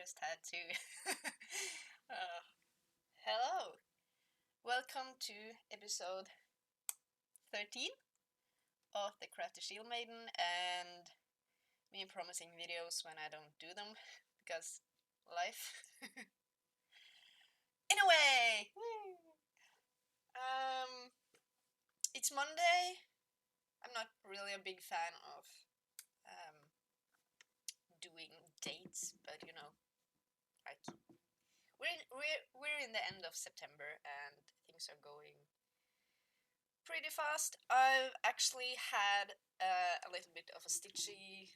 just had to. Hello, welcome to episode 13 of the Crafty Shield Maiden, and me promising videos when I don't do them because life. Anyway, it's Monday. I'm not really a big fan of doing dates, but you know, like we're in the end of September and things are going pretty fast. I've actually had a little bit of a stitchy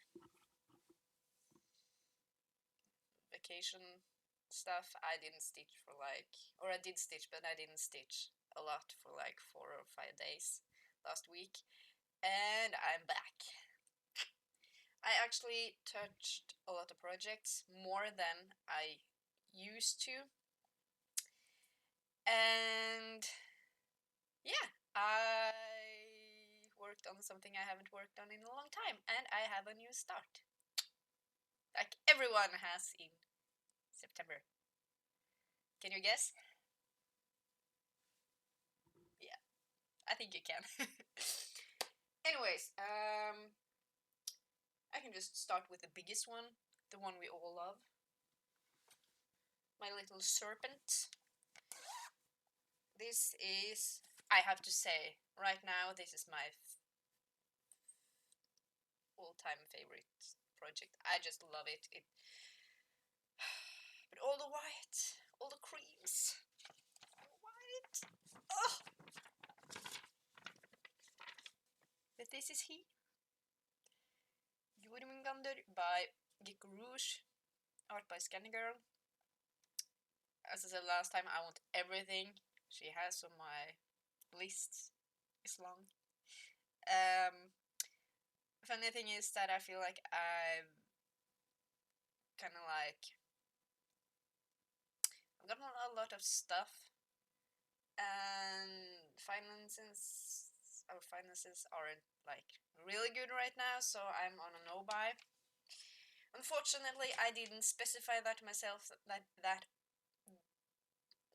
vacation stuff. I didn't stitch for I did stitch, but I didn't stitch a lot for like 4 or 5 days last week, and I'm back. I actually touched a lot of projects, more than I used to, and yeah, I worked on something I haven't worked on in a long time, and I have a new start. Like everyone has in September. Can you guess? Yeah, I think you can. Anyways, I can just start with the biggest one, the one we all love. My Little Serpent. This is, I have to say, right now, this is my all-time favorite project. I just love it. But all the white, all the creams, white. Oh! But this is he. Jormungandr by Gecko Rouge, art by Scanny Girl. As I said last time, I want everything she has on my list. It's long. Funny thing is that I feel like I've kind of like I've gotten a lot of stuff, and our finances aren't like really good right now, so I'm on a no-buy. Unfortunately, I didn't specify that myself, that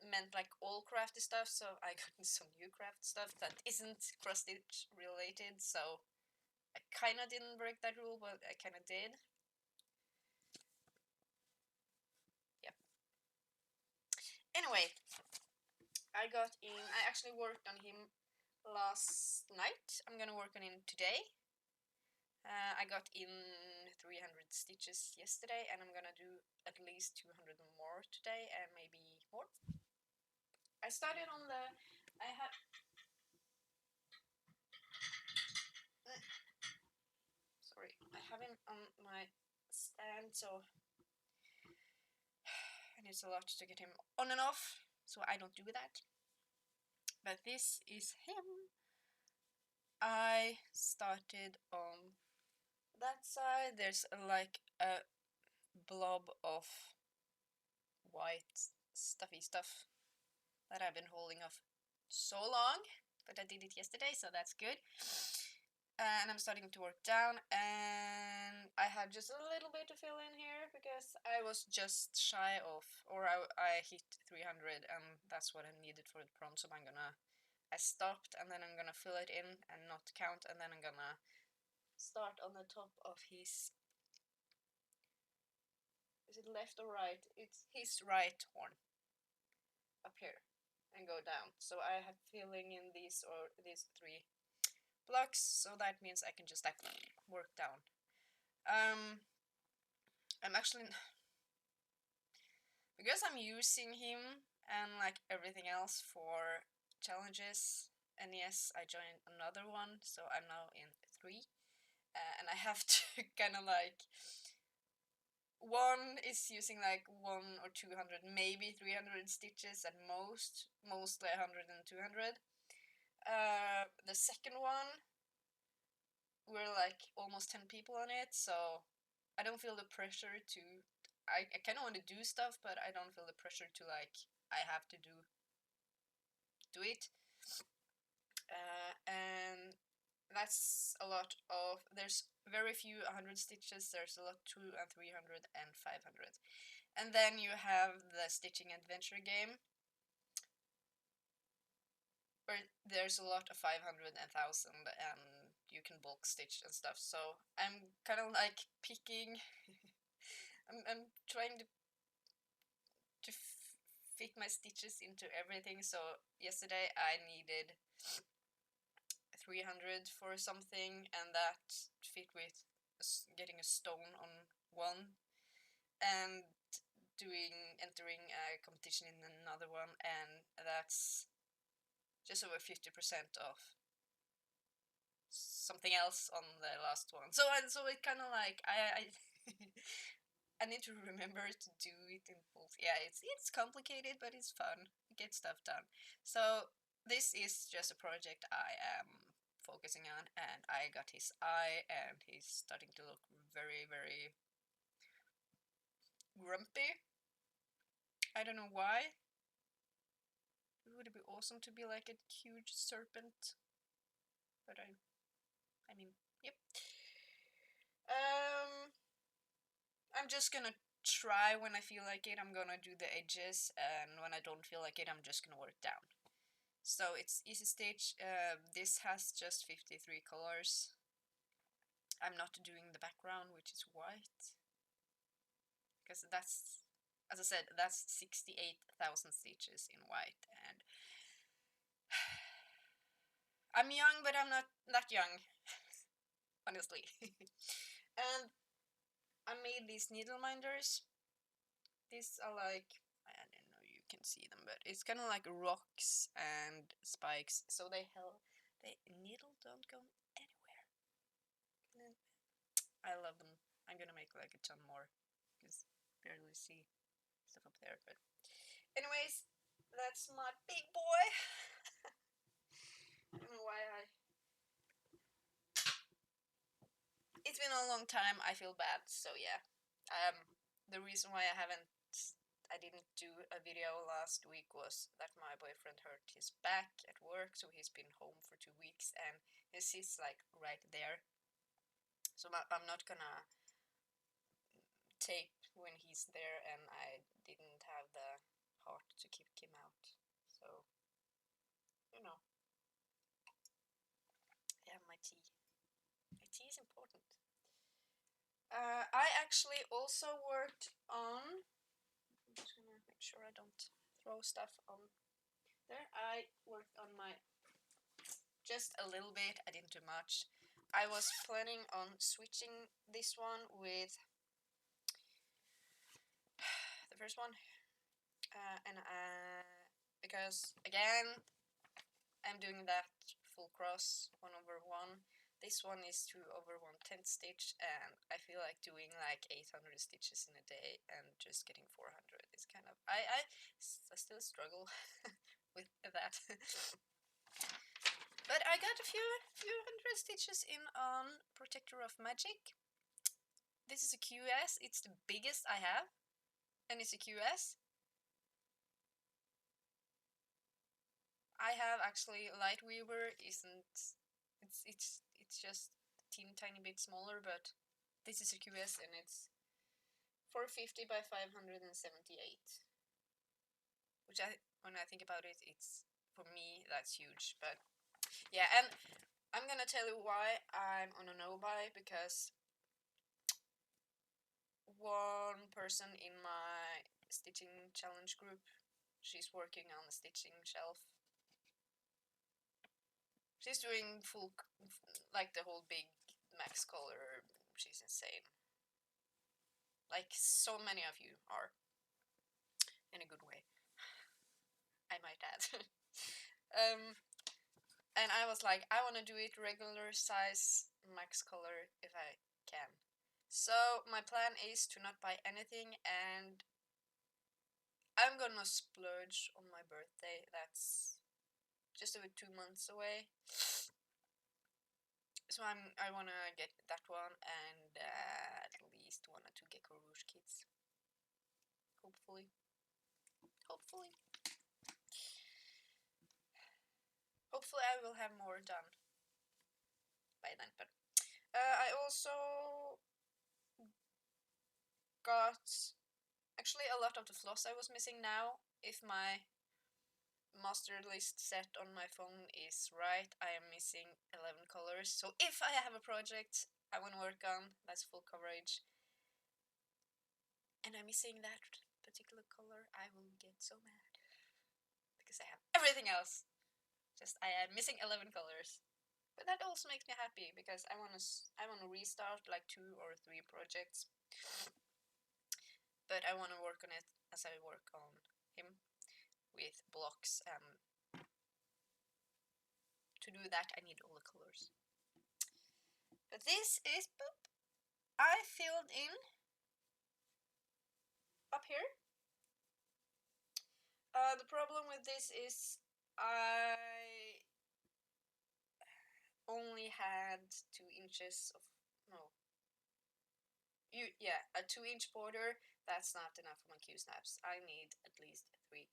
meant like all crafty stuff, so I got some new craft stuff that isn't cross-stitch related, so I kinda didn't break that rule, but I kinda did. Yeah. Anyway, I actually worked on him last night. I'm gonna work on him today. I got in 300 stitches yesterday, and I'm gonna do at least 200 more today, and maybe more. I started on the... I have... Sorry, I have him on my stand, so and it's a lot to get him on and off, so I don't do that. But this is him. I started on that side. There's like a blob of white stuffy stuff that I've been holding off so long, but I did it yesterday, so that's good. And I'm starting to work down, and I have just a little bit to fill in here because I was just shy of, or I hit 300, and that's what I needed for the prom. So I stopped, and then I'm gonna fill it in and not count, and then I'm gonna start on the top of his... Is it left or right? It's his right horn up here, and go down. So I have filling in these 3 blocks, so that means I can just like work down. I'm actually, because I'm using him and like everything else for challenges, and yes, I joined another one, so I'm now in 3, and I have to kind of like, one is using like 100 or 200, maybe 300 stitches at most, mostly 100 and 200. The second one, we're like almost 10 people on it, so I don't feel the pressure to... I kind of want to do stuff, but I don't feel the pressure to like, I have to do it. And that's a lot of... There's very few 100 stitches, there's a lot 200 and 300 and 500. And then you have the stitching adventure game, where there's a lot of 500 and 1000 and you can bulk stitch and stuff. So I'm kind of like picking. I'm trying to fit my stitches into everything. So yesterday I needed 300 for something, and that fit with getting a stone on one, and entering a competition in another one, and that's just over 50% off something else on the last one. So it kind of like I I need to remember to do it in full. Yeah, it's complicated, but it's fun. Get stuff done. So this is just a project I am focusing on, and I got his eye, and he's starting to look very, very grumpy. I don't know why. It would be awesome to be like a huge serpent, but I mean, yep. I'm just gonna try when I feel like it. I'm gonna do the edges, and when I don't feel like it, I'm just gonna work down. So it's easy stitch. This has just 53 colors. I'm not doing the background, which is white, because that's, as I said, that's 68,000 stitches in white, and I'm young, but I'm not that young, honestly. And I made these needle minders. These are like, I don't know, you can see them, but it's kind of like rocks and spikes, so the needle don't go anywhere. I love them. I'm gonna make like a ton more, because barely see stuff up there. But anyways, that's my big boy. I don't know why it's been a long time. I feel bad, so yeah. The reason why I didn't do a video last week was that my boyfriend hurt his back at work, so he's been home for 2 weeks, and he sits like right there. So I'm not gonna tape when he's there, and I didn't have the heart to kick him out. So, you know, I have my tea. My tea is important. I actually also worked on. I'm just gonna make sure I don't throw stuff on there. I worked on my just a little bit. I didn't do much. I was planning on switching this one with the first one, and because again I'm doing that full cross 1/1. This one is 2/1/10 stitch, and I feel like doing like 800 stitches in a day and just getting 400 is kind of I still struggle with that. But I got a few hundred stitches in on Protector of Magic. This is a QS. It's the biggest I have, and it's a QS. I have actually Lightweaver isn't. It's just a tiny bit smaller, but this is a QS, and it's 450 by 578. Which when I think about it, it's, for me, that's huge. But yeah, and I'm gonna tell you why I'm on a no buy, because one person in my stitching challenge group, she's working on the stitching shelf. She's doing full, like the whole big max color. She's insane. Like so many of you are, in a good way, I might add. And I was like, I want to do it regular size, max color if I can. So my plan is to not buy anything, and I'm gonna splurge on my birthday. That's just over 2 months away. So I wanna get that one, and at least 1 or 2 Gecko Rouge kits. Hopefully. Hopefully I will have more done by then. But I also got Actually, a lot of the floss I was missing now, if my master list set on my phone is right, I am missing 11 colors. So if I have a project I want to work on that's full coverage and I'm missing that particular color, I will get so mad because I have everything else. Just I am missing 11 colors. But that also makes me happy because I want to restart like 2 or 3 projects. But I want to work on it as I work on him with blocks, and to do that I need all the colors. But this is boop. I filled in up here. The problem with this is I only had 2 inches of a 2-inch border. That's not enough for my Q-snaps. I need at least 3.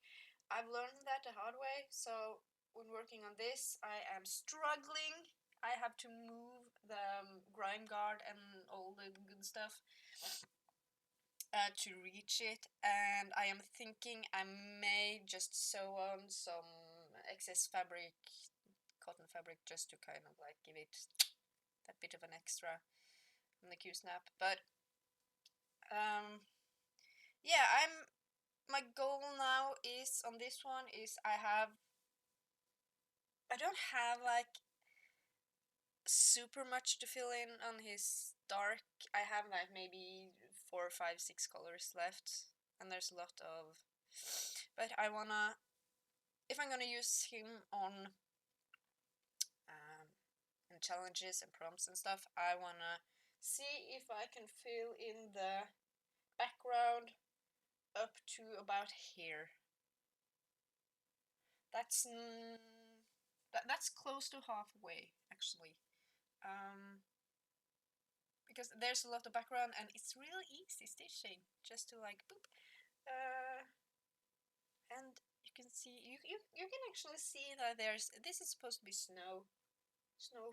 I've learned that the hard way, so when working on this, I am struggling. I have to move the grime guard and all the good stuff to reach it, and I am thinking I may just sew on some excess fabric, cotton fabric, just to kind of like give it that bit of an extra on the Q-snap. But yeah, my goal now is on this one is I don't have like super much to fill in on his dark. I have like maybe 4, 5, 6 colors left, and there's a lot of, but I wanna, if I'm gonna use him on in challenges and prompts and stuff, I wanna see if I can fill in the background up to about here. That's that's close to halfway actually, because there's a lot of background and it's really easy stitching just to like boop, and you can see you can actually see that this is supposed to be snow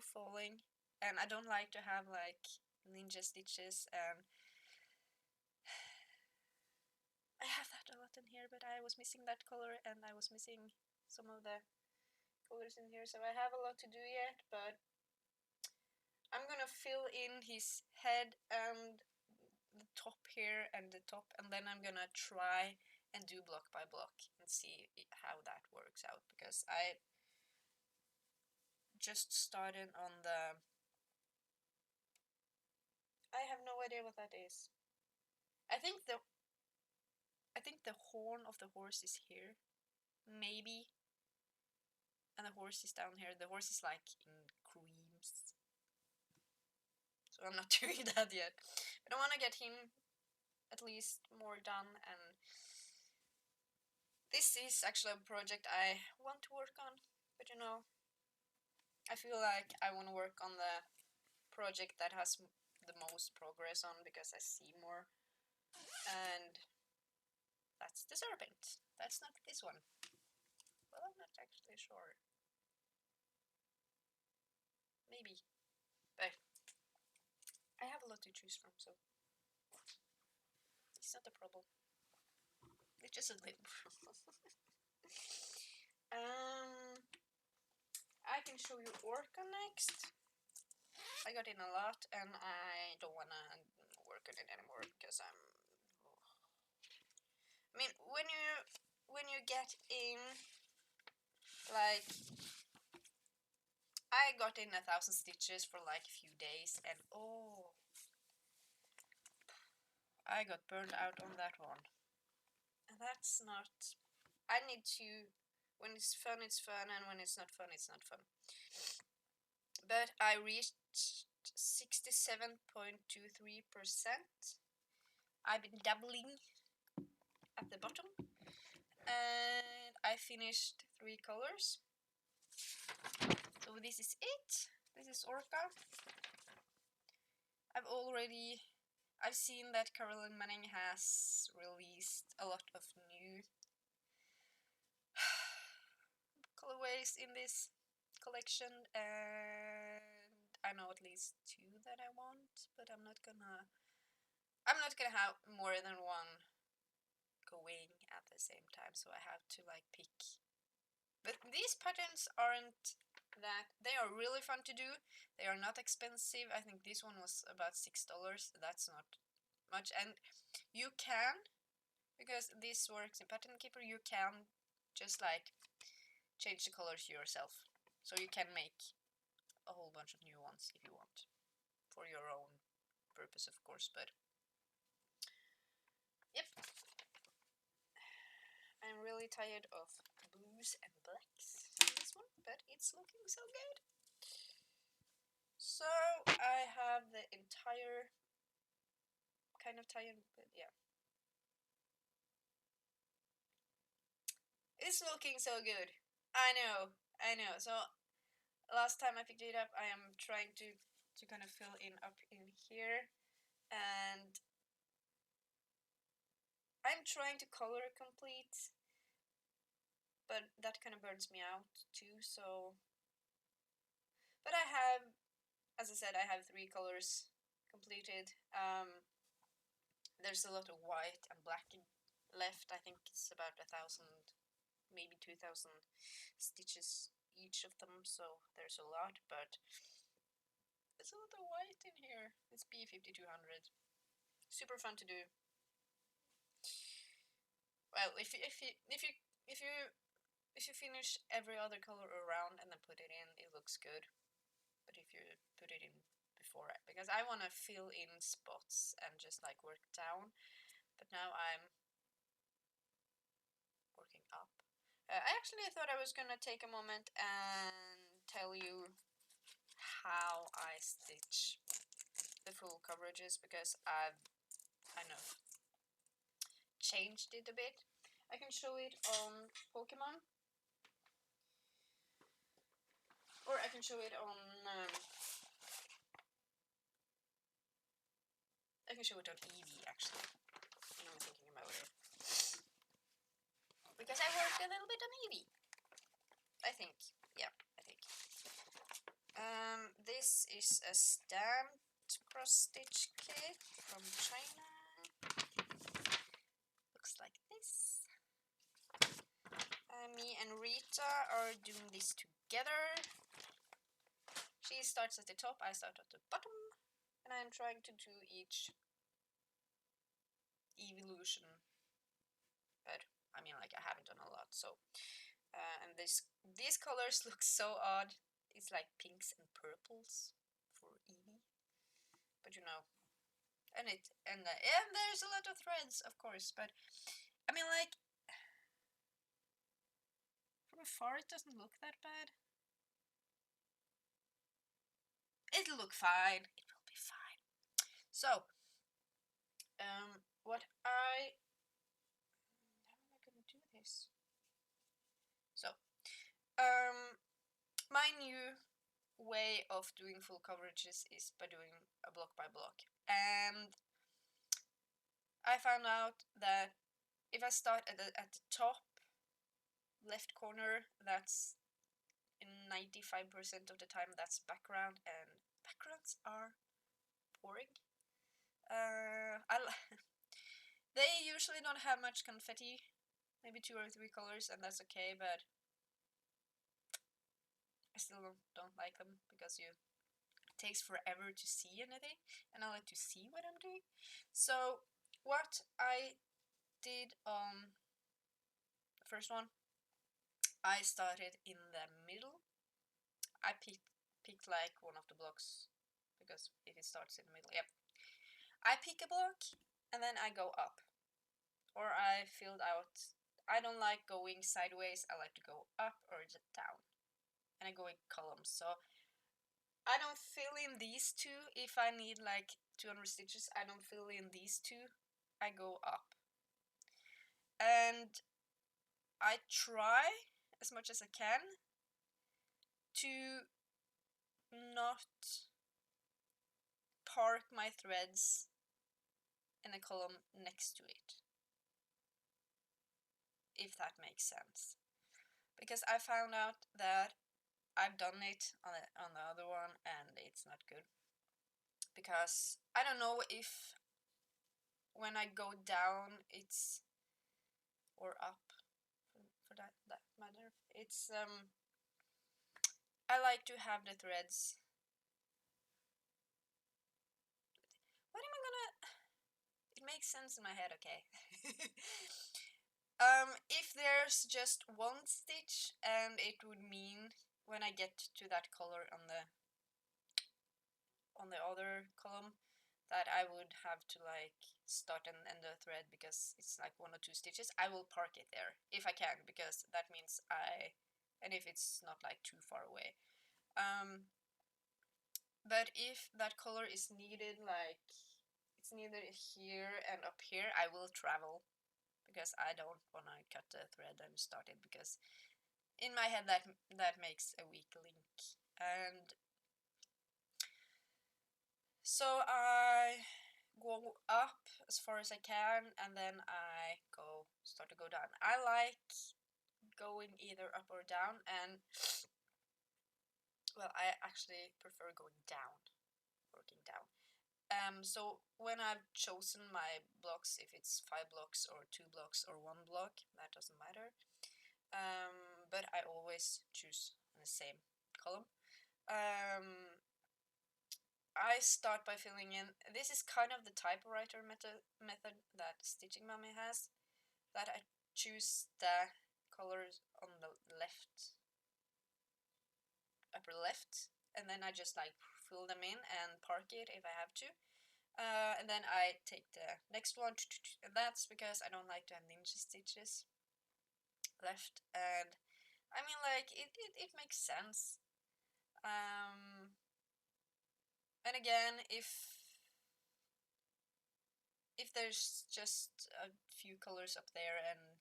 falling, and I don't like to have like ninja stitches, and I have that a lot in here, but I was missing that color and I was missing some of the colors in here, so I have a lot to do yet, but I'm gonna fill in his head and the top here and the top, and then I'm gonna try and do block by block and see how that works out, because I just started on the, I have no idea what that is. I think the horn of the horse is here, maybe, and the horse is down here. The horse is like in creams, so I'm not doing that yet. But I want to get him at least more done, and this is actually a project I want to work on, but you know, I feel like I want to work on the project that has the most progress on, because I see more, and that's the serpent. That's not this one. Well, I'm not actually sure. Maybe. But I have a lot to choose from, so it's not a problem. It's just a little problem. I can show you Orca next. I got in a lot and I don't wanna work on it anymore because I mean, when you get in, like, I got in 1,000 stitches for like a few days, and oh, I got burned out on that one. And that's not, I need to, when it's fun, and when it's not fun, it's not fun. But I reached 67.23%. I've been dabbling at the bottom, and I finished 3 colors. So this is it. This is Orca. I've seen that Carolyn Manning has released a lot of new colorways in this collection, and I know at least 2 that I want, but I'm not gonna have more than one going at the same time, so I have to like pick. But these patterns aren't that, they are really fun to do. They are not expensive. I think this one was about $6. That's not much, and you can, because this works in Pattern Keeper, you can just like change the colors yourself. So you can make a whole bunch of new ones if you want, for your own purpose, of course. But yep, I'm really tired of blues and blacks in this one, but it's looking so good. So I have the entire, kind of tired, but yeah. It's looking so good. I know. So last time I picked it up, I am trying to kind of fill in up in here, and I'm trying to color complete, but that kind of burns me out too. So, but I have, as I said, I have 3 colors completed. There's a lot of white and black left. I think it's about 1,000, maybe 2,000 stitches each of them, so there's a lot, but there's a lot of white in here. It's B5200. Super fun to do. Well, if you finish every other color around and then put it in, it looks good. But if you put it in before, because I want to fill in spots and just like work down, but now I'm working up. I actually thought I was gonna take a moment and tell you how I stitch the full coverages, because I've kind of changed it a bit. I can show it on Pokemon, or I can show it on I can show it on Eevee, actually. Now I'm thinking about it, because I worked a little bit on Eevee, I think. Yeah, I think. This is a stamped cross stitch kit from China. Looks like this. Me and Rita are doing this together. She starts at the top, I start at the bottom, and I'm trying to do each evolution. But I mean, like, I haven't done a lot, so and these colors look so odd. It's like pinks and purples for Eevee, but you know, and there's a lot of threads, of course. But I mean, like, from afar, it doesn't look that bad. It'll look fine. It will be fine. So, what how am I gonna do this? So, my new way of doing full coverages is by doing a block by block, and I found out that if I start at the top left corner, that's in 95% of the time that's background, and backgrounds are boring. They usually don't have much confetti, maybe 2 or 3 colors, and that's okay, but I still don't like them, because it takes forever to see anything, and I like to see what I'm doing. So what I did on the first one, I started in the middle. I picked like one of the blocks, because if it starts in the middle, yep. I pick a block and then I go up, or I filled out. I don't like going sideways. I like to go up or down, and I go in columns. So I don't fill in these 2 if I need like 200 stitches. I don't fill in these 2. I go up, and I try as much as I can to not park my threads in a column next to it, if that makes sense. Because I found out that I've done it on the other one, and it's not good. Because I don't know if when I go down, it's or up, for that matter. It's I like to have the threads. What am I gonna? It makes sense in my head, okay. If there's just one stitch, and it would mean when I get to that color on the other column, that I would have to like start and end the thread because it's like 1 or 2 stitches, I will park it there if I can, because that means and if it's not like too far away. But if that color is needed, like it's needed here and up here, I will travel, because I don't want to cut the thread and start it, because in my head that makes a weak link. And so I go up as far as I can, and then I start to go down. I like going either up or down, and well, I actually prefer going down, working down. So when I've chosen my blocks, if it's 5 blocks or 2 blocks or 1 block, that doesn't matter. But I always choose the same column. I start by filling in. This is kind of the typewriter method that Stitching Mummy has. That I choose the colors on the left, upper left, and then I just like fill them in and park it if I have to. And then I take the next one, and that's because I don't like to have ninja stitches left. And I mean, like, it makes sense. And again, if there's just a few colors up there and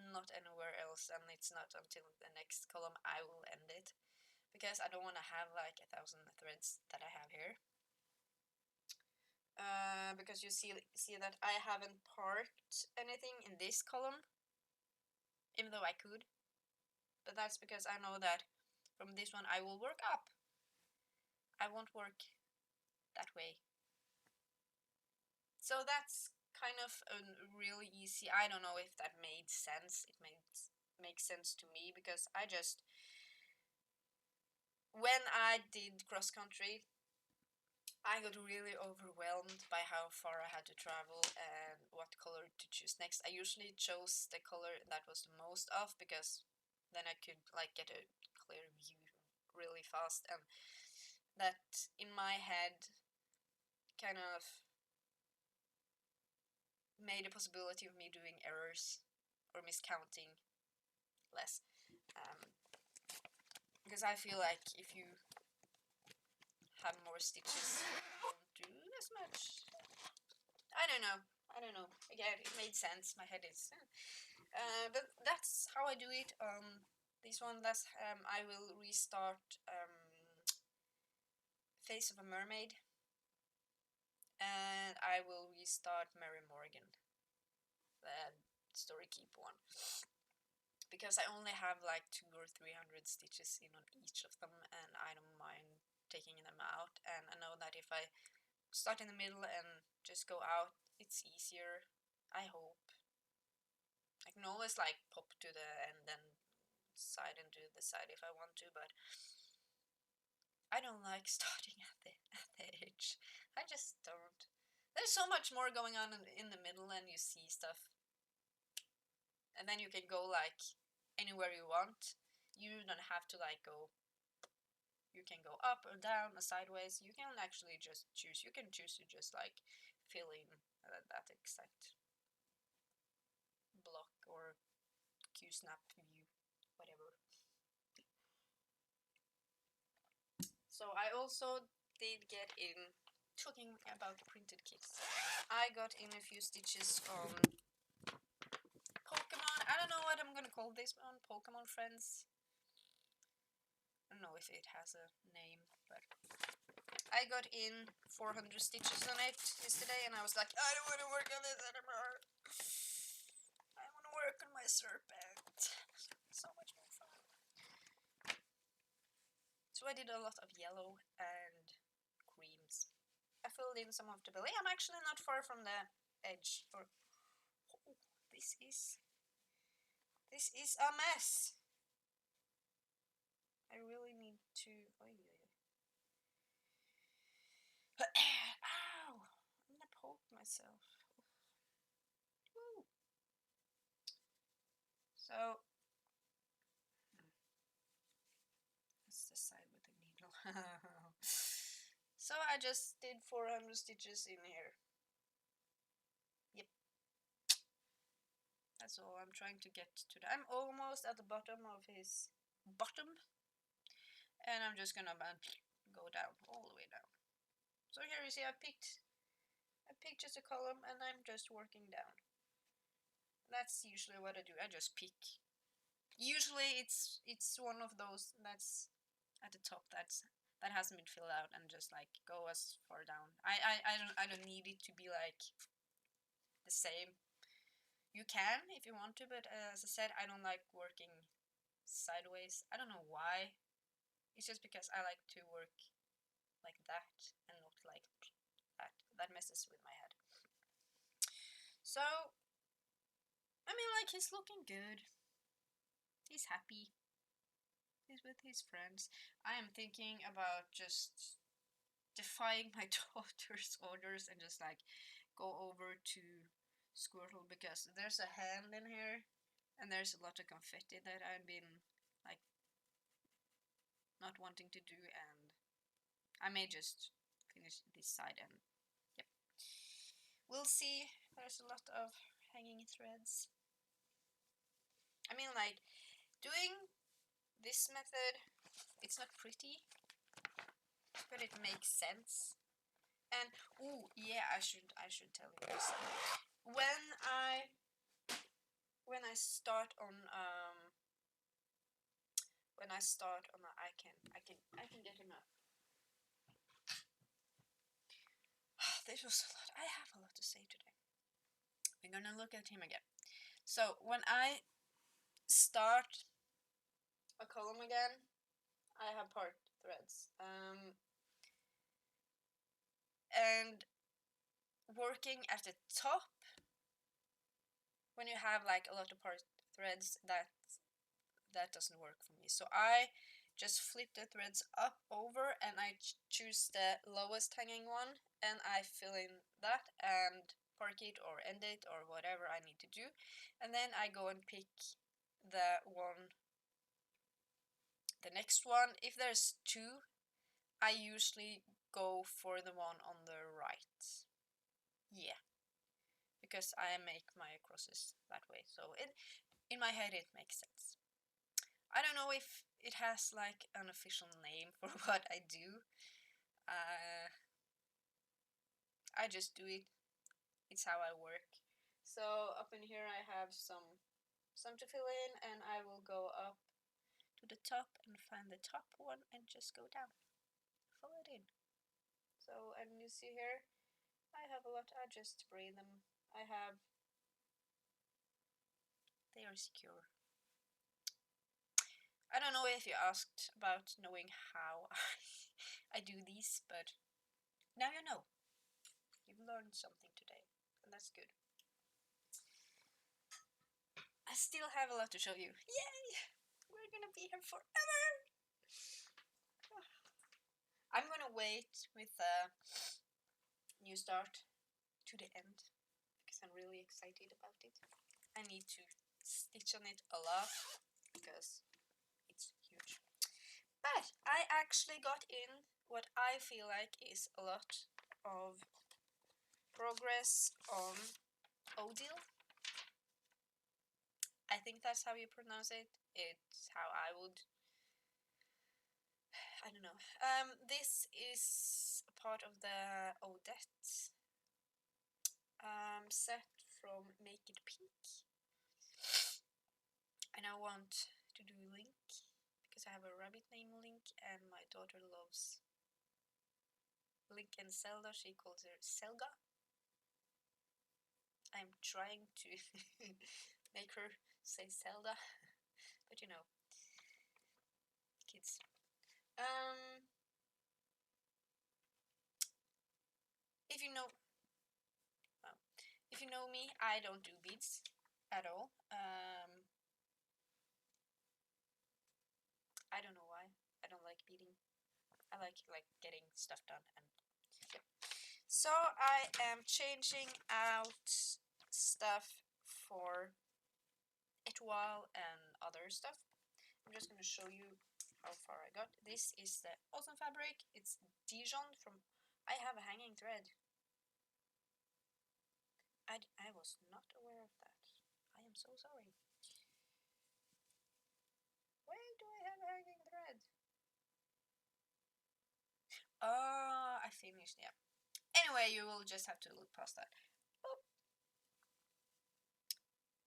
not anywhere else, and it's not until the next column, I will end it, because I don't want to have like 1,000 threads that I have here. Because you see that I haven't parked anything in this column, even though I could. But that's because I know that from this one I will work up. I won't work that way. So that's kind of a really easy. I don't know if that made sense. It makes sense to me, because I just, when I did cross country, I got really overwhelmed by how far I had to travel and what color to choose next. I usually chose the color that was the most off, because then I could like get a clear view really fast, and that in my head kind of made a possibility of me doing errors or miscounting less. Because I feel like if you have more stitches, you won't do as much. I don't know. Again, it made sense. My head is. But that's how I do it. This one, I will restart Face of a Mermaid, and I will restart Mary Morgan, the Story Keep one, because I only have like 200 or 300 stitches in on each of them, and I don't mind taking them out. And I know that if I start in the middle and just go out, it's easier, I hope. I can always like pop to the end and side and do the side if I want to, but I don't like starting at the edge. I just don't. There's so much more going on in the middle, and you see stuff, and then you can go like anywhere you want. You don't have to like go. You can go up or down or sideways. You can actually just choose. You can choose to just like fill in that exact block or Q-snap view, whatever. So I also did get in, talking about printed kits, I got in a few stitches on Pokemon. I don't know what I'm gonna call this one. Pokemon Friends. I don't know if it has a name, but I got in 400 stitches on it yesterday, and I was like, I don't want to work on this anymore. I want to work on my serpent. So much more fun. So I did a lot of yellow and creams. I filled in some of the belly. I'm actually not far from the edge. Or oh, this this is a mess. I really need to. Ow! I'm gonna poke myself. Woo. So let's decide with the needle. So I just did 400 stitches in here. Yep. That's all I'm trying to get to. I'm almost at the bottom of his bottom. And I'm just gonna go down, all the way down. So here you see I picked just a column and I'm just working down. That's usually what I do. I just pick. Usually it's one of those that's at the top that hasn't been filled out and just like go as far down. I don't need it to be like the same. You can if you want to, but as I said, I don't like working sideways. I don't know why. It's just because I like to work like that and not like that. That messes with my head. So, I mean, like, he's looking good. He's happy. He's with his friends. I am thinking about just defying my daughter's orders and just like go over to Squirtle because there's a hand in here and there's a lot of confetti that I've been like not wanting to do, and I may just finish this side and yep. We'll see. There's a lot of hanging threads. I mean, like, doing this method, it's not pretty, but it makes sense. And oh yeah, I should tell you this. When I start on I can get him up. This was a lot. I have a lot to say today. We're gonna look at him again. So when I start a column again, I have part threads. And working at the top, when you have like a lot of part threads, that doesn't work for me. So I just flip the threads up over and I choose the lowest hanging one and I fill in that and park it or end it or whatever I need to do, and then I go and pick the next one. If there's two, I usually go for the one on the right. Yeah, because I make my crosses that way, so in my head it makes sense. I don't know if it has like an official name for what I do. I just do it. It's how I work. So up in here I have some to fill in, and I will go up to the top and find the top one and just go down. Fill it in. So, and you see here, I have a lot. I just braid them. They are secure. I don't know if you asked about knowing how I do these, but now you know. You've learned something today, and that's good. I still have a lot to show you. Yay! We're gonna be here forever! I'm gonna wait with the new start to the end because I'm really excited about it. I need to stitch on it a lot because it's huge. But I actually got in what I feel like is a lot of progress on Odile. I think that's how you pronounce it. It's how I would. I don't know. This is a part of the Odette set from Make It Pink. And I want to do Link because I have a rabbit named Link and my daughter loves Link and Zelda. She calls her Selga. I'm trying to make her say Zelda, but you know, kids. If you know me, I don't do beads. at all. I don't know why. I don't like beading. I like getting stuff done. And yeah. So I am changing out stuff for Etoile and other stuff. I'm just gonna show you how far I got. This is the awesome fabric. It's Dijon from. I have a hanging thread. I was not aware of that. I am so sorry. Where do I have a hanging thread? Oh, I finished, yeah. Anyway, you will just have to look past that. Oh.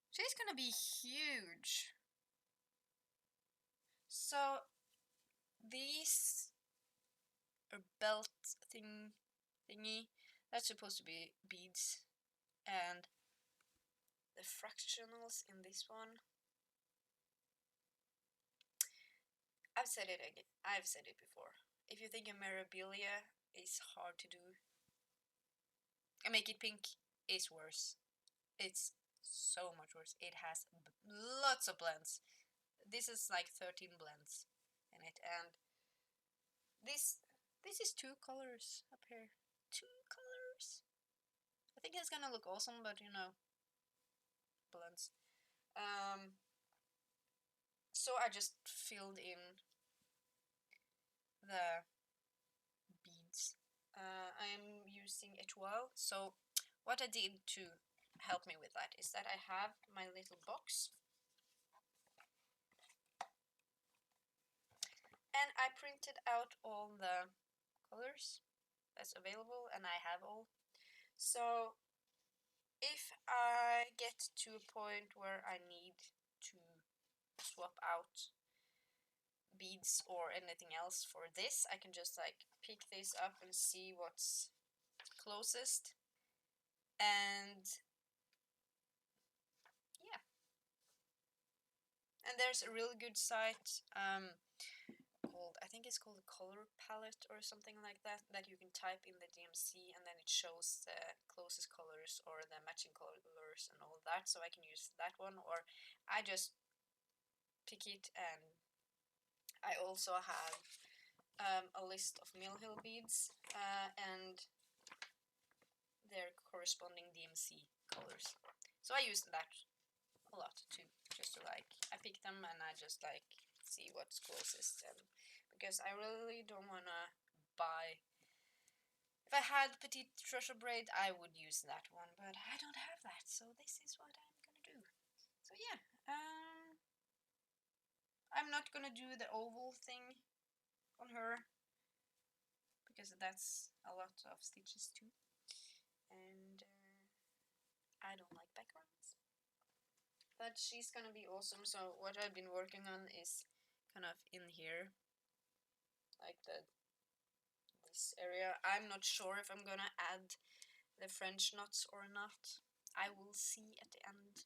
She's gonna be huge. So, these are belt thingy. That's supposed to be beads. And the fractionals in this one. I've said it again. I've said it before. If you think a memorabilia is hard to do, and make it pink is worse. It's so much worse. It has lots of blends. This is like 13 blends in it, and this is 2 colors up here. 2 colors. I think it's gonna look awesome, but you know, blends. So I just filled in the beads. I am using Etoile. So what I did to help me with that is that I have my little box, and I printed out all the colors that's available, and I have all. So if I get to a point where I need to swap out beads or anything else for this, I can just like pick this up and see what's closest, and yeah. And there's a really good site called, I think it's called a color palette or something like that, that you can type in the DMC and then it shows the closest colors or the matching colors and all that, so I can use that one, or I just pick it. And I also have a list of Mill Hill beads and their corresponding DMC colors, so I use that a lot too, just to like, I pick them and I just like see what's closest, and because I really don't wanna buy. If I had Petite Treasure Braid, I would use that one, but I don't have that, so this is what I'm gonna do. So yeah, I'm not gonna do the oval thing on her because that's a lot of stitches too, and I don't like backgrounds. But she's gonna be awesome. So what I've been working on is kind of in here, like this area. I'm not sure if I'm gonna add the French knots or not. I will see at the end.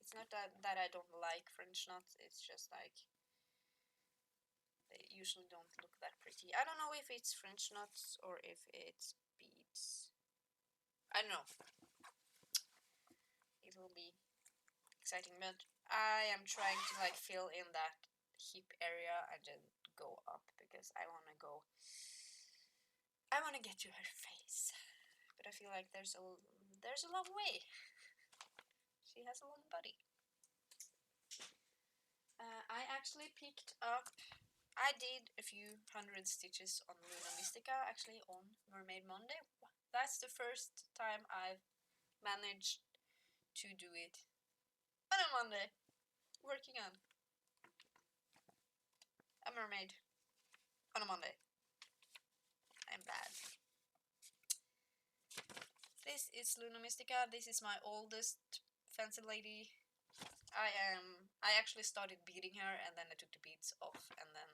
It's not that I don't like French knots, it's just like they usually don't look that pretty. I don't know if it's French knots or if it's beads. I don't know. It will be exciting, but I am trying to like fill in that hip area and then go up because I want to go. I want to get to her face, but I feel like there's a long way. She has a long body. I actually picked up. I did a few hundred stitches on Luna Mystica actually on Mermaid Monday. That's the first time I've managed to do it on a Monday, working on a mermaid on a Monday. I'm bad. This is Luna Mystica. This is my oldest fancy lady. I actually started beading her and then I took the beads off, and then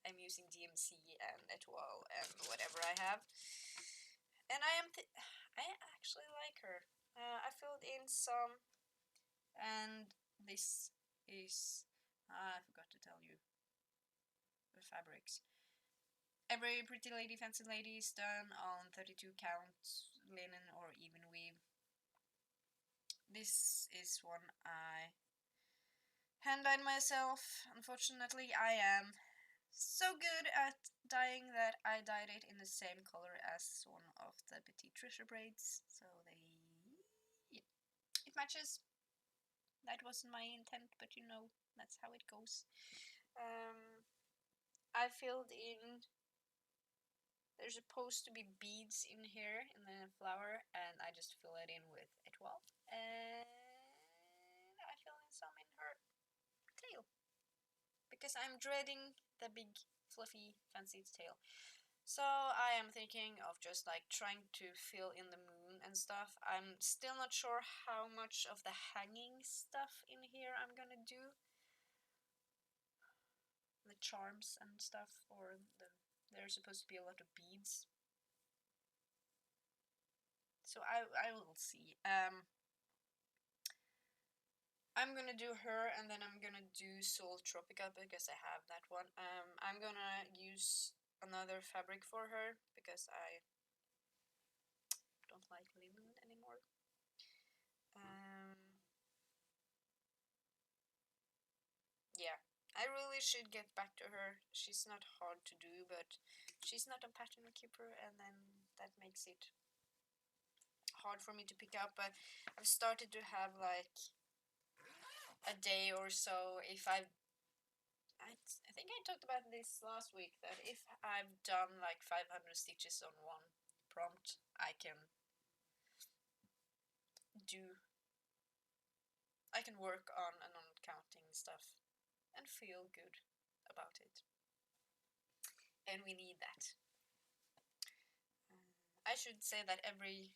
I'm using DMC and Etoile and whatever I have. And I actually like her. I filled in some, and this is, I forgot to tell you the fabrics. Every pretty lady, fancy lady is done on 32 count linen or even weave. this is one I hand-dyed myself. Unfortunately, I am so good at dyeing that I dyed it in the same color as one of the Petite Treasure braids, so yeah, it matches. That wasn't my intent, but you know, that's how it goes. I filled in. There's supposed to be beads in here in the flower, and I just fill it in with A12, and I fill in some in her tail because I'm dreading the big fluffy fancy tail. So I am thinking of just like trying to fill in the moon and stuff. I'm still not sure how much of the hanging stuff in here I'm gonna do. The charms and stuff, or there's supposed to be a lot of beads. So I will see. I'm gonna do her, and then I'm gonna do Soul Tropica because I have that one. I'm gonna use another fabric for her because I don't like linen anymore. Yeah, I really should get back to her. She's not hard to do, but she's not a pattern keeper, and then that makes it hard for me to pick up. But I've started to have like a day or so if I think I talked about this last week, that if I've done like 500 stitches on one prompt, I can work on and on counting stuff and feel good about it. And we need that. I should say that every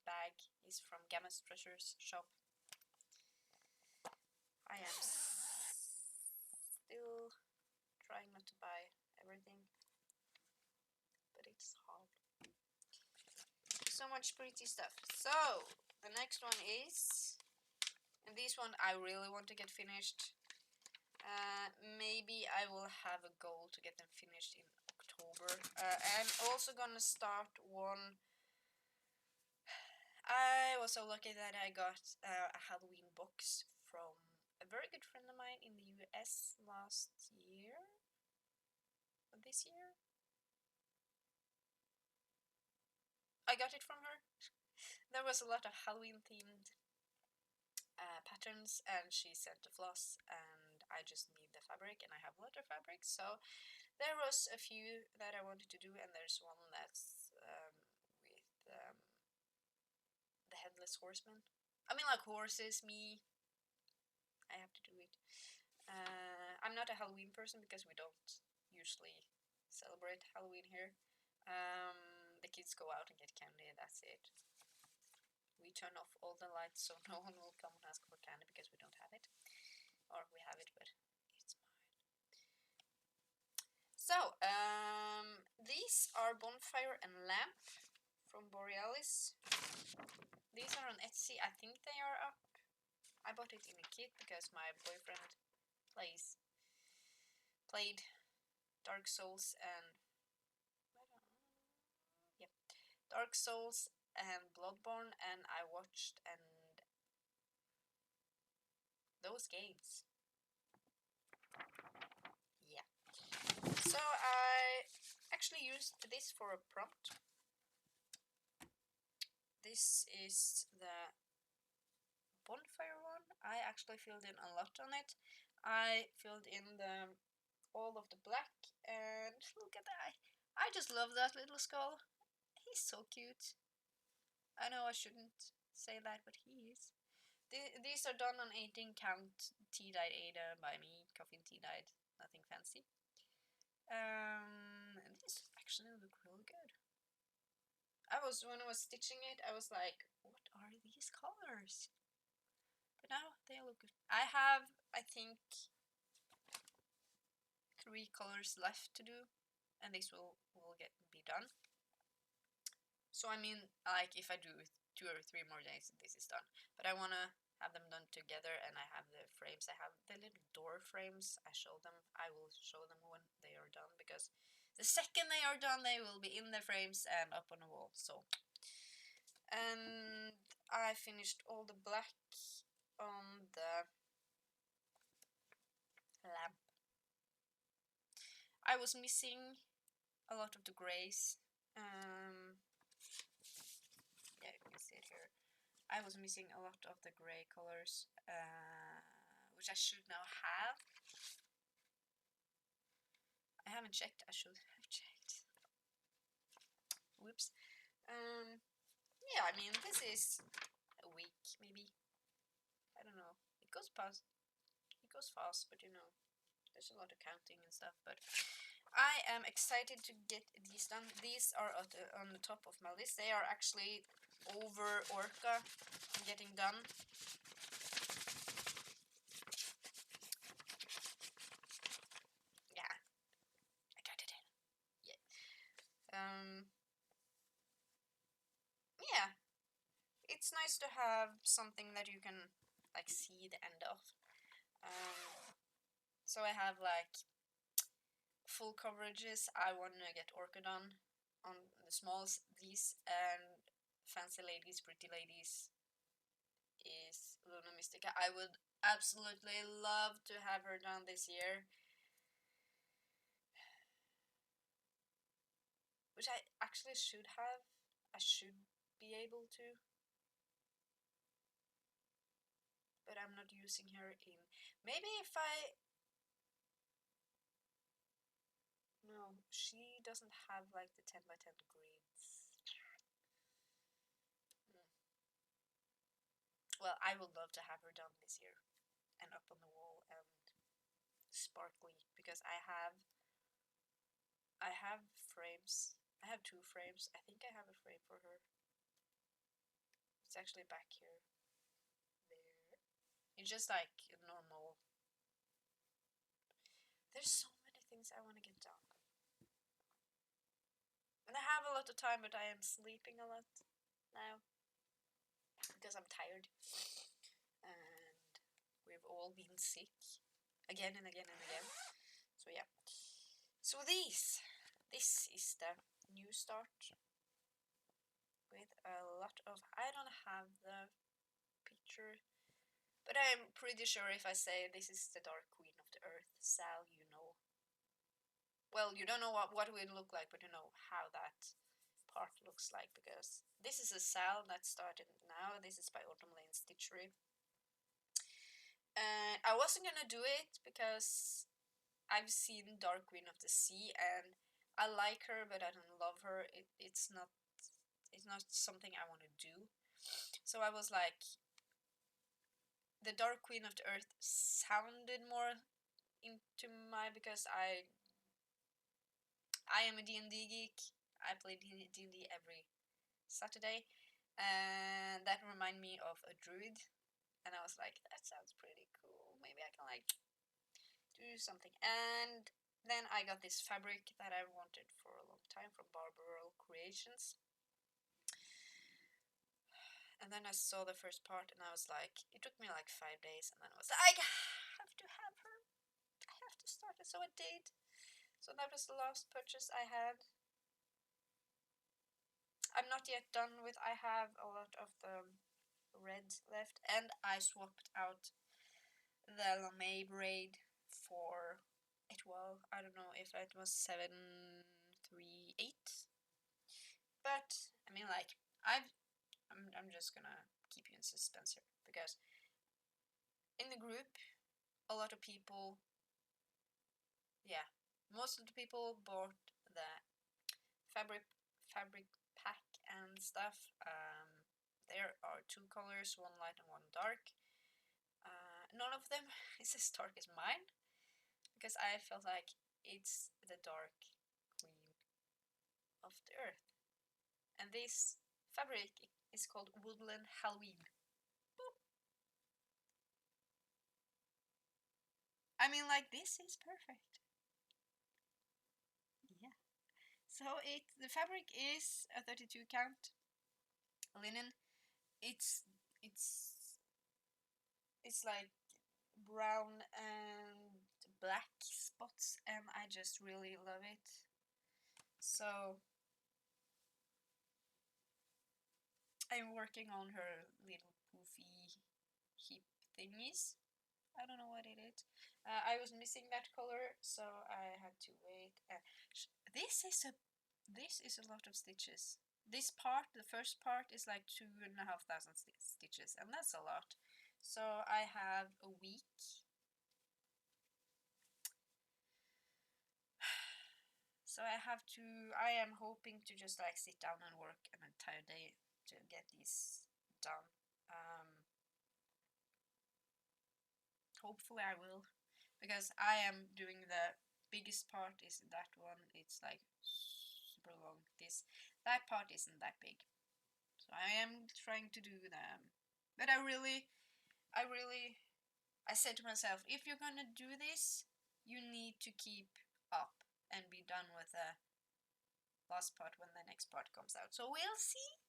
bag is from Gamma's Treasures shop. I am still trying not to buy everything, but it's hard. So much pretty stuff. So the next one is, and this one I really want to get finished. Maybe I will have a goal to get them finished in October. I'm also gonna start one. I was so lucky that I got a Halloween box from a very good friend of mine in the US last year. This year? I got it from her. There was a lot of Halloween themed patterns, and she sent a floss, and I just need the fabric, and I have a lot of fabric, so there was a few that I wanted to do, and there's one that's with the Headless Horseman. I mean, like horses, me, I have to do it. I'm not a Halloween person because we don't usually celebrate Halloween here. The kids go out and get candy, and that's it. We turn off all the lights so no one will come and ask for candy because we don't have it. Or we have it, but it's mine. So, these are Bonfire and Lamp from Borealis. These are on Etsy. I think they are up. I bought it in a kit because my boyfriend played Dark Souls and Dark Souls and Bloodborne, and I watched and those games. Yeah. So I actually used this for a prompt. This is the Bonfire one. I actually filled in a lot on it. I filled in all of the black, and look at that. I just love that little skull. He's so cute. I know I shouldn't say that, but he is. These are done on 18 count tea-dyed Ada by me, coffee and tea-dyed, nothing fancy. These actually look really good. When I was stitching it, I was like, what are these colors? But now they look good. I have, I think, 3 colors left to do, and this will be done. So I mean, like if I do 2 or 3 more days, this is done. But I want to have them done together, and I have the frames. I have the little door frames. I will show them when they are done, because the second they are done, they will be in the frames and up on the wall. So And I finished all the black on the lamp. I was missing a lot of the grays. Yeah, you can see it here. I was missing a lot of the gray colors, which I should now have. I haven't checked. I should have checked. Whoops. Yeah, I mean, this is a week, maybe. I don't know. It goes fast. It goes fast, but you know, there's a lot of counting and stuff. But I am excited to get these done. These are on the top of my list. They are actually over Orca getting done. Yeah, I got it in. Yeah. Yeah. It's nice to have something that you can like see the end of. So I have like full coverages. I want to get Orca done on the smalls. These and Fancy Ladies, Pretty Ladies is Luna Mystica. I would absolutely love to have her done this year. Which I actually should have. I should be able to. But I'm not using her in. Maybe if I... No, she doesn't have like the 10 by 10 grids. Well, I would love to have her done this year. And up on the wall and sparkly. Because I have frames. I have 2 frames. I think I have a frame for her. It's actually back here. There. It's just like normal. There's so many things I want to get done. And I have a lot of time, but I am sleeping a lot now. Because I'm tired. And we've all been sick. Again and again and again. So yeah. So this is the new start. With a lot of... I don't have the picture. But I'm pretty sure if I say this is the Dark Queen of the Earth, Sal, you know. Well, you don't know what it would look like, but you know how that part looks like, because this is a Sal that started now. This is by Autumn Lane Stitchery. And I wasn't gonna do it because I've seen Dark Queen of the Sea and I like her, but I don't love her. It's not something I want to do. So I was like, the Dark Queen of the Earth sounded more into my, because I am a D&D geek. I play D&D every Saturday, and that reminded me of a druid, and I was like, that sounds pretty cool. Maybe I can like do something. And then I got this fabric that I wanted for a long time from Barbara Creations. And then I saw the first part and I was like, it took me like 5 days, and then I was like, I have to have her. I have to start it. So I did. So that was the last purchase I had. I'm not yet done with... I have a lot of the red left, and I swapped out the lame braid for it. Well, I don't know if it was 738, but I mean, like, I'm just gonna keep you in suspense here, because in the group a lot of people, yeah, most of the people bought the fabric pack and stuff. There are 2 colors, one light and one dark. None of them is as dark as mine, because I felt like it's the Dark Queen of the Earth. And this fabric is called Woodland Halloween. Boop. I mean, like, this is perfect. Yeah. So the fabric is a 32 count linen. It's like brown and black spots, and I just really love it. So I'm working on her little poofy hip thingies. I don't know what it is. I was missing that color, so I had to wait. This is a lot of stitches. This part, the first part, is like 2,500 stitches, and that's a lot. So I have a week. So I am hoping to just like sit down and work an entire day to get these done. Hopefully I will, because I am doing the biggest part is that one. It's like super long. That part isn't that big, so I am trying to do them. But I said to myself, if you're gonna do this, you need to keep up and be done with the last part when the next part comes out. So we'll see.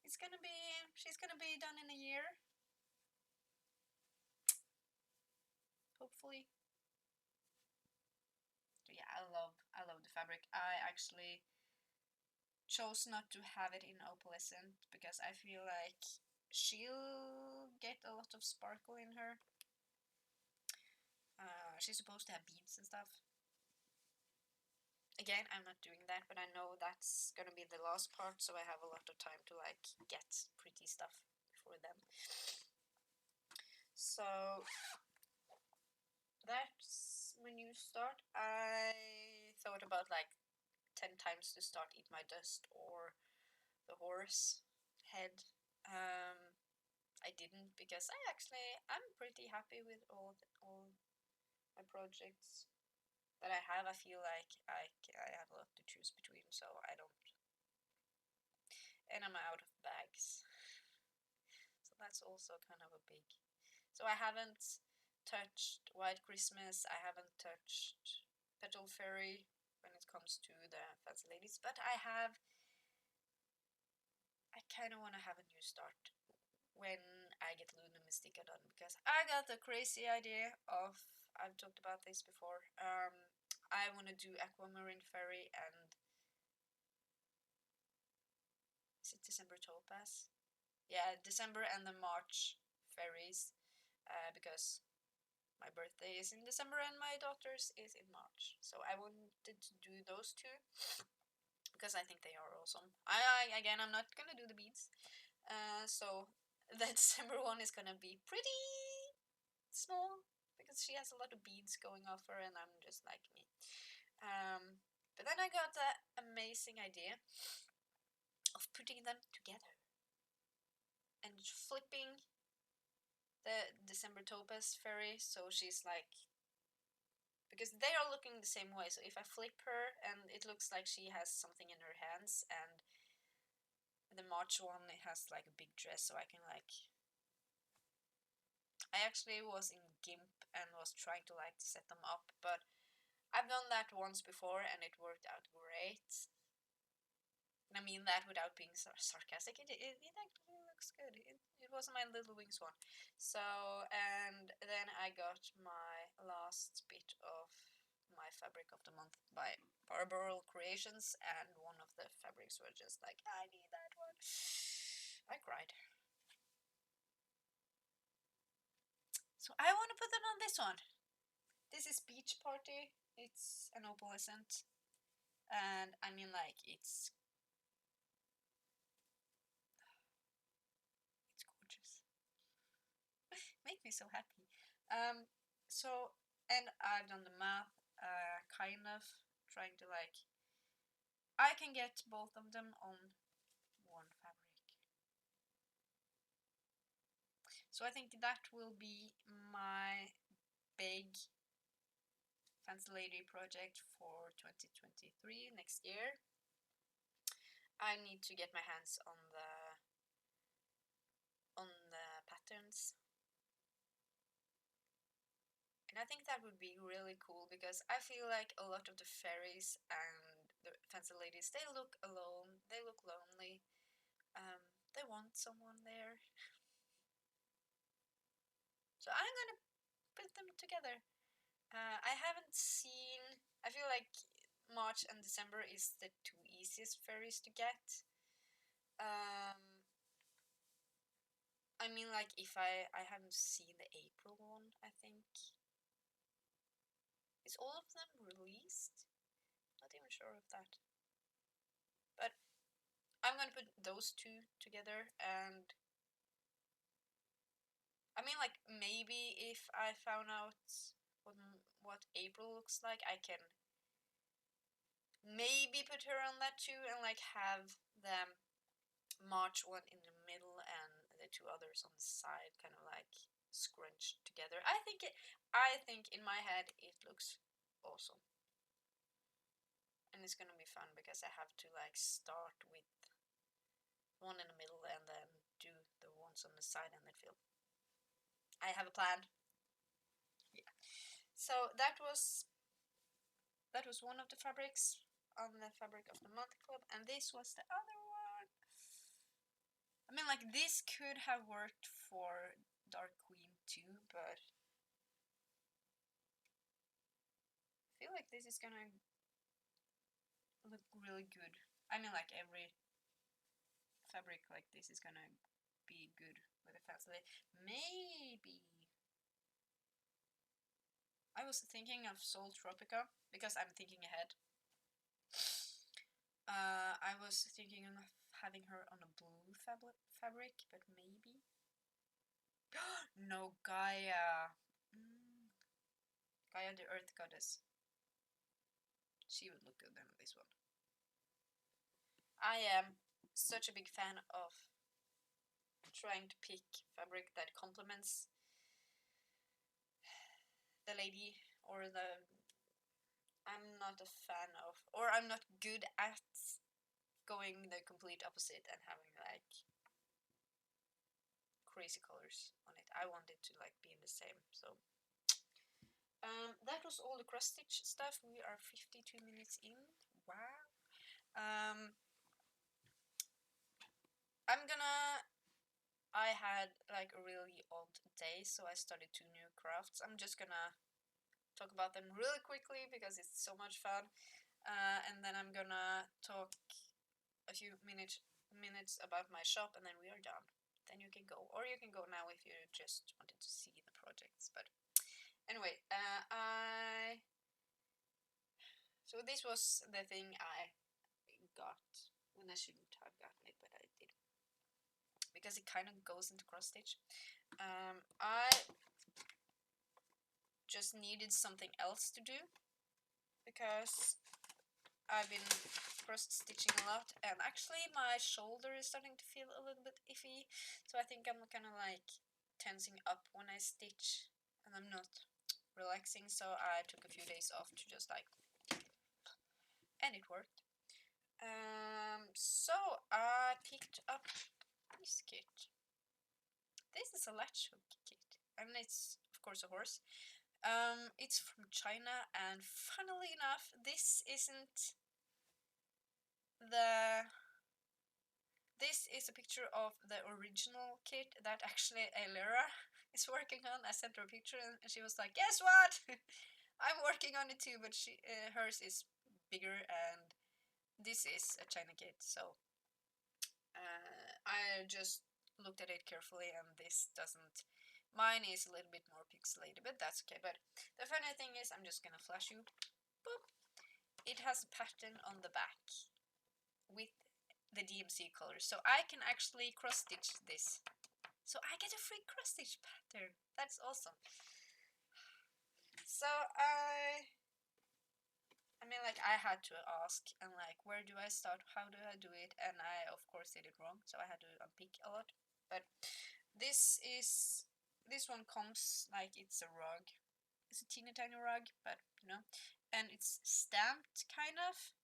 She's gonna be done in a year, hopefully. So yeah, I love the fabric. I actually chose not to have it in opalescent because I feel like she'll get a lot of sparkle in her. She's supposed to have beads and stuff. Again, I'm not doing that, but I know that's gonna be the last part, so I have a lot of time to like get pretty stuff for them. So that's when you start. I thought about like 10 times to start Eat My Dust or the horse head. I didn't because I'm pretty happy with all my projects that I have. I feel like I have a lot to choose between, so I don't, and I'm out of bags, so that's also kind of a big. So I haven't touched White Christmas. I haven't touched Petal Fairy when it comes to the Fancy Ladies, but I kind of want to have a new start when I get Luna Mystica done, because I got a crazy idea of, I've talked about this before, I want to do Aquamarine Fairy and, is it December Topaz? Yeah, December and the March fairies, because my birthday is in December and my daughter's is in March. So I wanted to do those two because I think they are awesome. Again, I'm not gonna do the beads, so the December one is gonna be pretty small because she has a lot of beads going off her, and I'm just like me. But then I got the amazing idea of putting them together and flipping the December Topaz fairy, so she's like, because they are looking the same way, so if I flip her and it looks like she has something in her hands, and the March one, it has like a big dress, so I can like, I actually was in GIMP and was trying to like set them up, but I've done that once before and it worked out great. And I mean that without being sarcastic. It actually looks good. It was my Little Wings one. So, and then I got my last bit of my fabric of the month by Barbarrel Creations, and one of the fabrics were just like, I need that one. I cried. So I want to put them on this one. This is Beach Party. It's an opalescent, and I mean like it's gorgeous. Make me so happy. So, and I've done the math, kind of trying to like, I can get both of them on one fabric. So I think that will be my big Fancy Lady project for 2023, next year. I need to get my hands on the patterns. And I think that would be really cool because I feel like a lot of the fairies and the Fancy Ladies, they look alone, they look lonely, they want someone there. So I'm gonna put them together. I haven't seen, I feel like March and December is the two easiest fairies to get. I mean, like, if I haven't seen the April one, I think. Is all of them released? Not even sure of that. But I'm gonna put those two together, and I mean, like, maybe if I found out what April looks like, I can maybe put her on that too, and like have the March one in the middle and the two others on the side, kind of like scrunched together. I think in my head it looks awesome, and it's gonna be fun because I have to like start with one in the middle and then do the ones on the side and then fill. I have a plan. Yeah. So that was one of the fabrics on the fabric of the month club, and this was the other one. I mean, like, this could have worked for Dark Queen too, but I feel like this is gonna look really good. I mean, like, every fabric like this is gonna be good with a fancy. Maybe I was thinking of Soul Tropica because I'm thinking ahead. I was thinking of having her on a blue fabric, but maybe. No, Gaia. Gaia the Earth Goddess. She would look good in this one. I am such a big fan of trying to pick fabric that complements the lady or the... I'm not a fan of, or I'm not good at going the complete opposite and having like crazy colors on it. I want it to like be in the same. So that was all the cross stitch stuff. We are 52 minutes in. Wow. I had like a really odd day, so I started 2 new crafts. I'm just gonna talk about them really quickly because it's so much fun. And then I'm gonna talk a few minutes about my shop, and then we are done. Then you can go, or you can go now if you just wanted to see the projects. But anyway, so this was the thing I got when I shouldn't have gotten it, but I did because it kind of goes into cross stitch. I just needed something else to do because I've been cross stitching a lot, and actually my shoulder is starting to feel a little bit iffy, so I think I'm kind of like tensing up when I stitch and I'm not relaxing, so I took a few days off to just like, and it worked. So I picked up this kit. This is a latch hook kit, and it's of course a horse. It's from China, and funnily enough, this isn't this is a picture of the original kit that actually Elera is working on. I sent her a picture and she was like, guess what? I'm working on it too, but hers is bigger, and this is a China kit, so I just looked at it carefully, and this doesn't... Mine is a little bit more pixelated, but that's okay. But the funny thing is, I'm just gonna flash you. Boop. It has a pattern on the back with the DMC colors, so I can actually cross stitch this. So I get a free cross stitch pattern. That's awesome. So I mean, like, I had to ask, and like, where do I start? How do I do it? And I of course did it wrong, so I had to unpick a lot. But this one comes like it's a rug. It's a teeny tiny rug, but you know, and it's stamped kind of.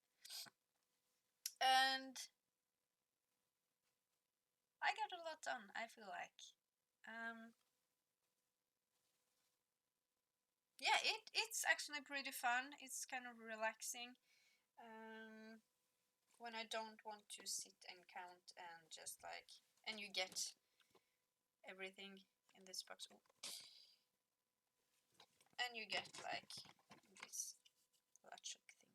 And I got a lot done, I feel like. Yeah, it's actually pretty fun. It's kind of relaxing. When I don't want to sit and count and just like, and you get everything in this box. Ooh. And you get like this latch hook thing,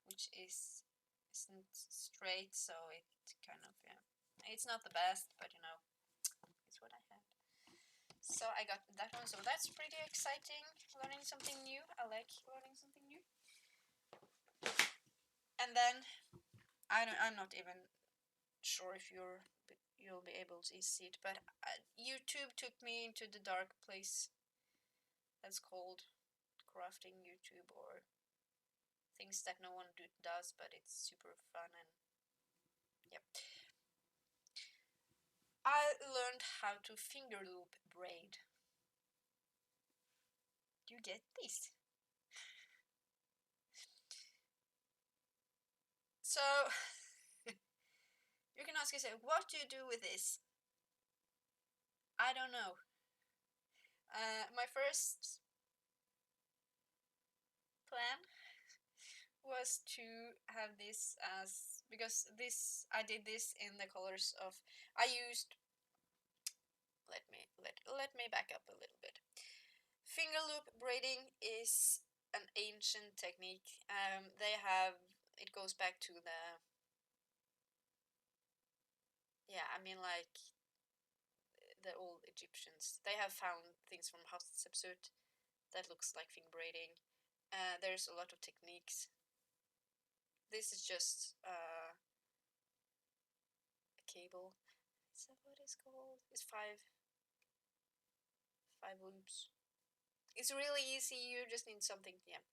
which isn't straight, so it kind of, yeah, it's not the best, but you know, it's what I had. So I got that one, so that's pretty exciting, learning something new. I like learning something new. And then, I'm not even sure if you'll be able to see it, but YouTube took me into the dark place that's called crafting YouTube, or things that no one does, but it's super fun. And yep, I learned how to finger loop braid. Do you get this? So you can ask yourself, what do you do with this? I don't know. My first plan was to have this as, because this, I did this in the colors of, I used, let me back up a little bit. Finger loop braiding is an ancient technique. It goes back to like the old Egyptians. They have found things from Hatshepsut that looks like finger braiding. There's a lot of techniques. This is just a cable. Is that what it's called? It's five loops. It's really easy. You just need something. Yeah.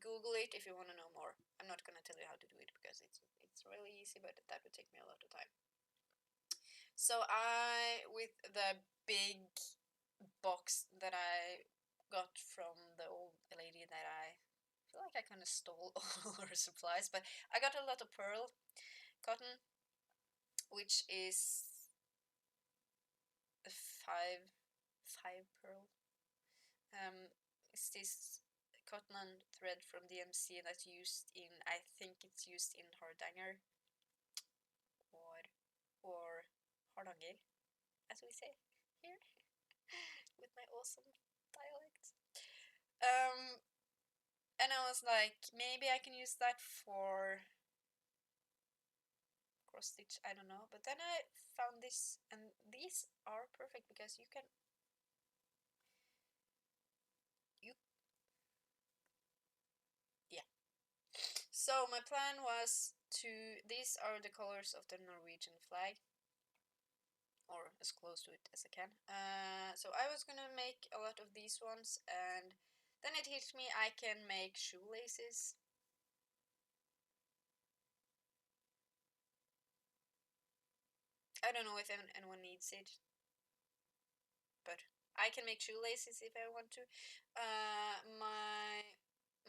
Google it if you want to know more. I'm not gonna tell you how to do it because it's really easy, but that would take me a lot of time. So with the big box that I got from the old lady that I feel like I kind of stole all her supplies, but I got a lot of pearl cotton, which is a five pearl. It's this cotton thread from DMC that's used in, I think it's used in Hardanger or Hardanger, as we say here, with my awesome dialect. And I was like, maybe I can use that for cross stitch, I don't know. But then I found this, and these are perfect because yeah. So my plan was these are the colors of the Norwegian flag, or as close to it as I can. So I was gonna make a lot of these ones, and then it hit me, I can make shoelaces. I don't know if anyone needs it, but I can make shoelaces if I want to. My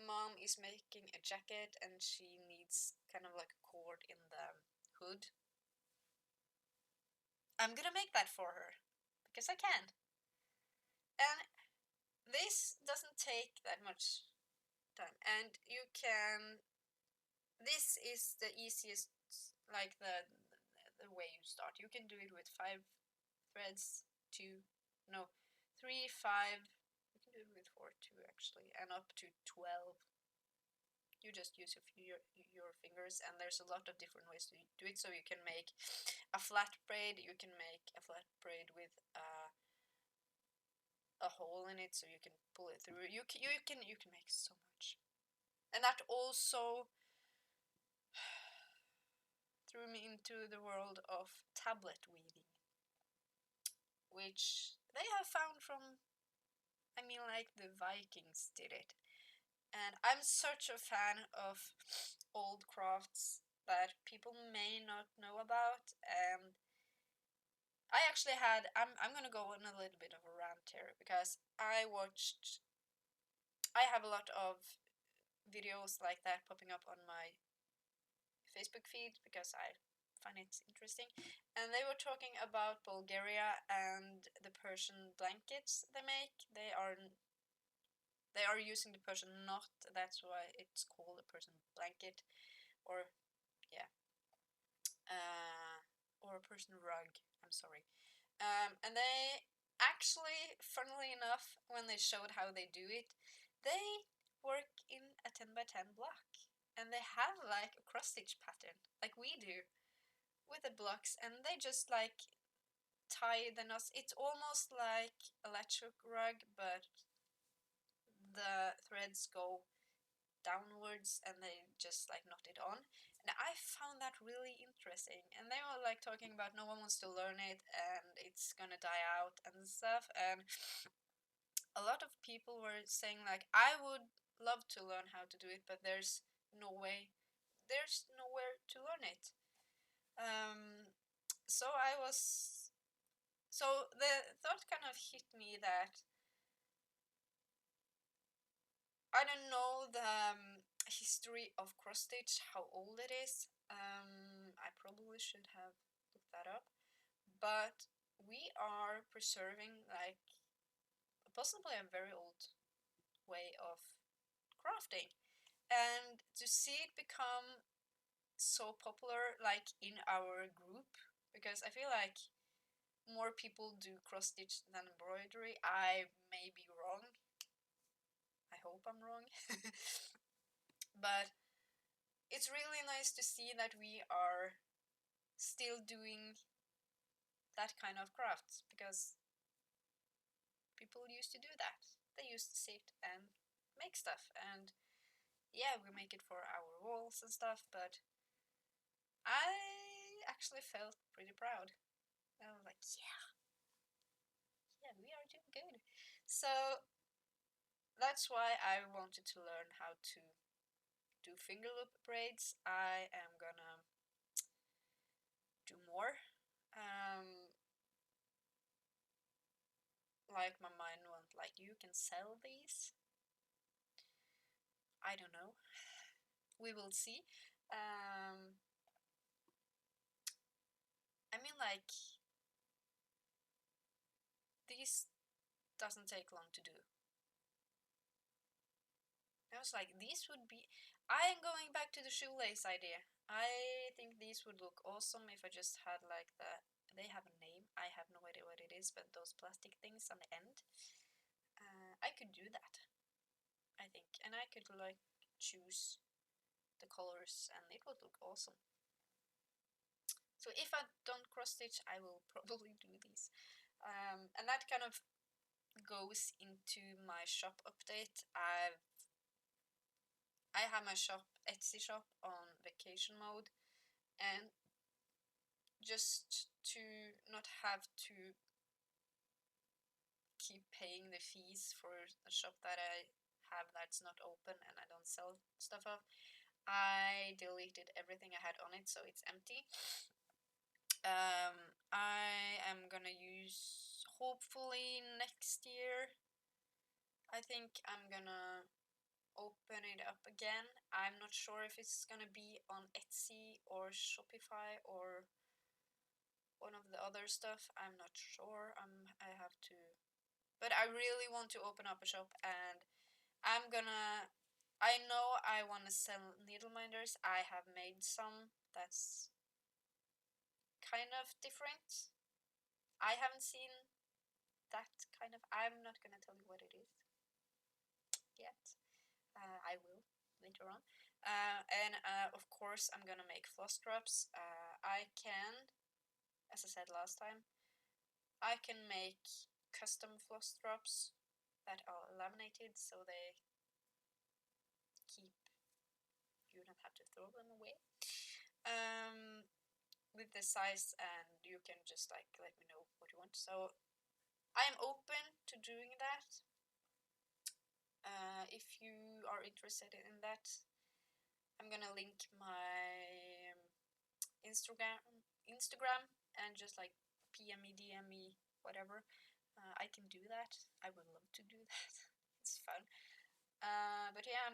mom is making a jacket and she needs kind of like a cord in the hood. I'm gonna make that for her because I can. And this doesn't take that much time, and you can. This is the easiest, like the way you start. You can do it with 5 threads, 3, 5. You can do it with 4 too, actually, and up to 12. You just use your fingers, and there's a lot of different ways to do it. So you can make a flat braid. You can make a flat braid with a hole in it, so you can pull it through. You can make so much, and that also threw me into the world of tablet weaving, which they have found from. Like the Vikings did it. And I'm such a fan of old crafts that people may not know about. And I actually I'm gonna go on a little bit of a rant here because I have a lot of videos like that popping up on my Facebook feed because I find it interesting. And they were talking about Bulgaria and the Persian blankets they make. They are using the Persian knot. That's why it's called a Persian blanket, or yeah, or a Persian rug. I'm sorry. And they actually, funnily enough, when they showed how they do it, they work in a 10 by 10 block, and they have like a cross stitch pattern, like we do, with the blocks, and they just like tie the knots. It's almost like a electric rug, but the threads go downwards and they just like knot it on. And I found that really interesting. And they were like talking about no one wants to learn it and it's gonna die out and stuff. And a lot of people were saying like, I would love to learn how to do it, but there's nowhere to learn it. So the thought kind of hit me that I don't know the history of cross stitch, how old it is. I probably should have looked that up, but we are preserving like possibly a very old way of crafting, and to see it become so popular like in our group, because I feel like more people do cross stitch than embroidery. I may be wrong. I hope I'm wrong. But it's really nice to see that we are still doing that kind of crafts, because people used to do that. They used to sit and make stuff, and yeah, we make it for our walls and stuff, but I actually felt pretty proud. I was like, yeah, we are doing good. So that's why I wanted to learn how to do finger loop braids. I am gonna do more. Like my mind went like, you can sell these. I don't know. We will see. I mean, like, these doesn't take long to do. I was like, these would be. I am going back to the shoelace idea. I think these would look awesome if I just had like the. They have a name. I have no idea what it is, but those plastic things on the end. I could do that, I think, and I could like choose the colors, and it would look awesome. So if I don't cross stitch, I will probably do these, and that kind of goes into my shop update. I have my Etsy shop on vacation mode, and just to not have to keep paying the fees for a shop that I have that's not open and I don't sell stuff of, I deleted everything I had on it, so it's empty. I am gonna use, hopefully next year, I think I'm gonna open it up again. I'm not sure if it's gonna be on Etsy or Shopify or one of the other stuff. I'm not sure. I have to, but I really want to open up a shop, and I know I want to sell needle minders. I have made some that's kind of different. I haven't seen that kind of. I'm not gonna tell you what it is yet. I will later on. And of course, I'm gonna make floss drops. I can, as I said last time, I can make custom floss drops that are laminated, so they keep. You don't have to throw them away. With the size, and you can just like let me know what you want. So I am open to doing that. If you are interested in that, I'm gonna link my Instagram and just like PM me, DM me, whatever. I can do that. I would love to do that. It's fun. But yeah,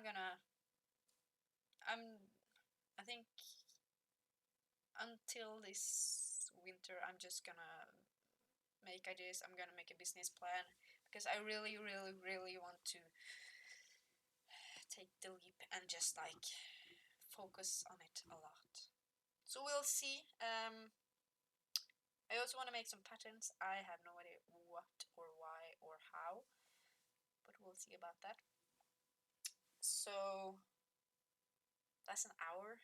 I think until this winter, I'm just gonna make ideas. I'm gonna make a business plan, because I really, really, really want to take the leap and just like focus on it a lot. So we'll see. I also want to make some patterns. I have no idea what or why or how, but we'll see about that. So that's an hour.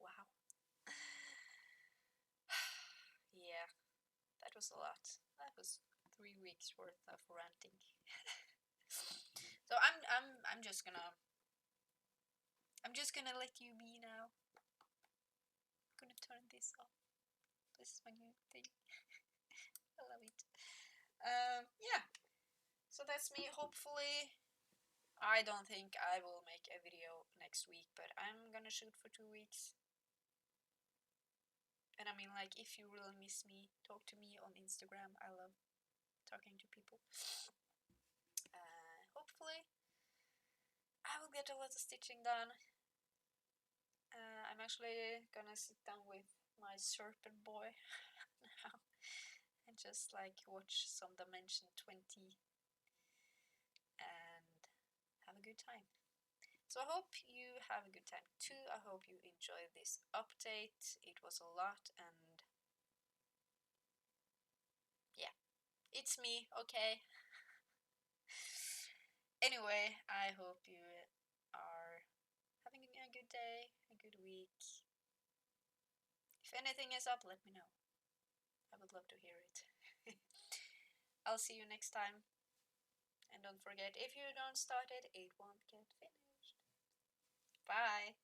Wow. Yeah, that was a lot. That was 3 weeks worth of ranting. So I'm just gonna let you be now. I'm gonna turn this off. This is my new thing. I love it. Yeah. So that's me. Hopefully, I don't think I will make a video next week, but I'm gonna shoot for 2 weeks. And I mean, like, if you really miss me, talk to me on Instagram. I love talking to people. Hopefully, I will get a lot of stitching done. I'm actually gonna sit down with my serpent boy now and just like watch some Dimension 20 and have a good time. So I hope you have a good time too. I hope you enjoyed this update. It was a lot, and yeah, it's me, okay? Anyway, I hope you are having a good day, a good week. If anything is up, let me know. I would love to hear it. I'll see you next time. And don't forget, if you don't start it, it won't get finished. Bye!